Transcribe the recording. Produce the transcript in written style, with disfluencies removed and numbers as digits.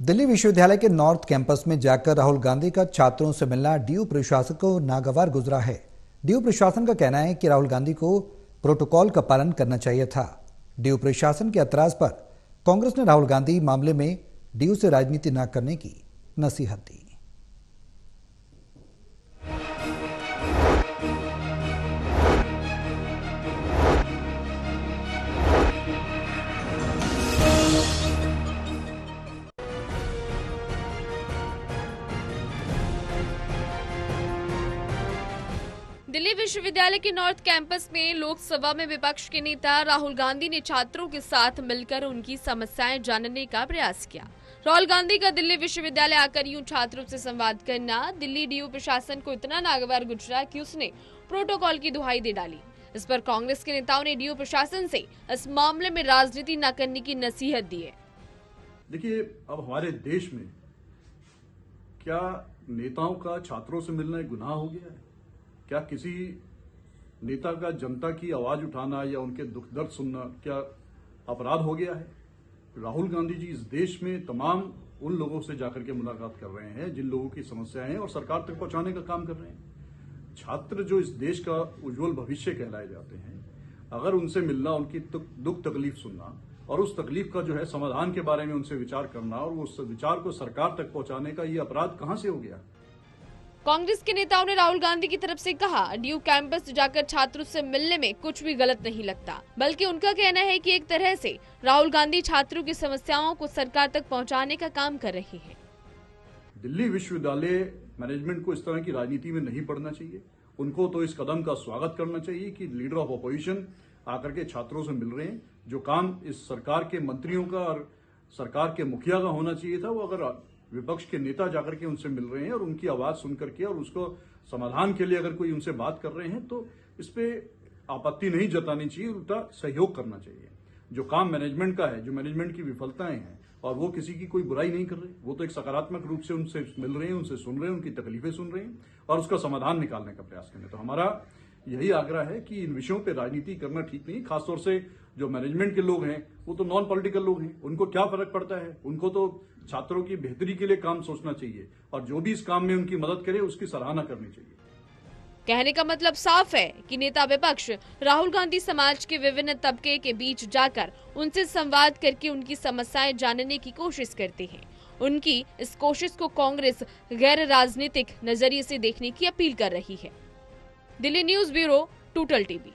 दिल्ली विश्वविद्यालय के north campus में जाकर राहुल गांधी का छात्रों से मिलना डीयू प्रशासन को नागवार गुजरा है। डीयू प्रशासन का कहना है कि राहुल गांधी को प्रोटोकॉल का पालन करना चाहिए था। डीयू प्रशासन के ऐतराज पर कांग्रेस ने राहुल गांधी मामले में डीयू से राजनीति न करने की नसीहत दी। दिल्ली विश्वविद्यालय के नॉर्थ कैंपस में लोकसभा में विपक्ष के नेता राहुल गांधी ने छात्रों के साथ मिलकर उनकी समस्याएं जानने का प्रयास किया। राहुल गांधी का दिल्ली विश्वविद्यालय आकर यूं छात्रों से संवाद करना दिल्ली डीयू प्रशासन को इतना नागवार गुजरा कि उसने प्रोटोकॉल की दुहाई दे डाली। इस पर कांग्रेस के नेताओं ने डीयू प्रशासन से इस मामले में राजनीति न करने की नसीहत दी है। देखिए, अब हमारे देश में क्या नेताओं का छात्रों से मिलना एक गुनाह हो गया है? क्या किसी नेता का जनता की आवाज उठाना या उनके दुख दर्द सुनना क्या अपराध हो गया है? राहुल गांधी जी इस देश में तमाम उन लोगों से जाकर के मुलाकात कर रहे हैं जिन लोगों की समस्याएं हैं और सरकार तक पहुंचाने का काम कर रहे हैं। छात्र जो इस देश का उज्जवल भविष्य कहलाए जाते हैं, अगर उनसे मिलना, उनकी दुख तकलीफ सुनना और उस तकलीफ का जो है समाधान के बारे में उनसे विचार करना और उस विचार को सरकार तक पहुंचाने का ये अपराध कहां से हो गया? कांग्रेस के नेताओं ने राहुल गांधी की तरफ से कहा, डीयू कैंपस जाकर छात्रों से मिलने में कुछ भी गलत नहीं लगता, बल्कि उनका कहना है कि एक तरह से राहुल गांधी छात्रों की समस्याओं को सरकार तक पहुंचाने का काम कर रहे हैं। दिल्ली विश्वविद्यालय मैनेजमेंट को इस तरह की राजनीति में नहीं पड़ना चाहिए। उनको तो इस कदम का स्वागत करना चाहिए कि लीडर ऑफ अपोजिशन आकर के छात्रों से मिल रहे हैं। जो काम इस सरकार के मंत्रियों का और सरकार के मुखिया का होना चाहिए था, वो अगर विपक्ष के नेता जाकर के उनसे मिल रहे हैं और उनकी आवाज सुन करके और उसको समाधान के लिए अगर कोई उनसे बात कर रहे हैं तो इस पे आपत्ति नहीं जतानी चाहिए, उल्टा सहयोग करना चाहिए। जो काम मैनेजमेंट का है, जो मैनेजमेंट की विफलताएं हैं, और वो किसी की कोई बुराई नहीं कर रहे, वो तो एक सकारात्मक रूप से उनसे मिल रहे हैं, उनसे सुन रहे हैं, उनकी तकलीफें सुन रहे हैं और उसका समाधान निकालने का प्रयास कर रहे हैं। तो हमारा यही आग्रह है कि इन विषयों पे राजनीति करना ठीक नहीं। खासतौर से जो मैनेजमेंट के लोग हैं वो तो नॉन पॉलिटिकल लोग हैं, उनको क्या फर्क पड़ता है? उनको तो छात्रों की बेहतरी के लिए काम सोचना चाहिए और जो भी इस काम में उनकी मदद करे उसकी सराहना करनी चाहिए। कहने का मतलब साफ है कि नेता विपक्ष राहुल गांधी समाज के विभिन्न तबके के बीच जाकर उनसे संवाद करके उनकी समस्याएं जानने की कोशिश करते हैं। उनकी इस कोशिश को कांग्रेस गैर राजनीतिक नजरिए से देखने की अपील कर रही है। दिल्ली न्यूज ब्यूरो, टूटल टीवी।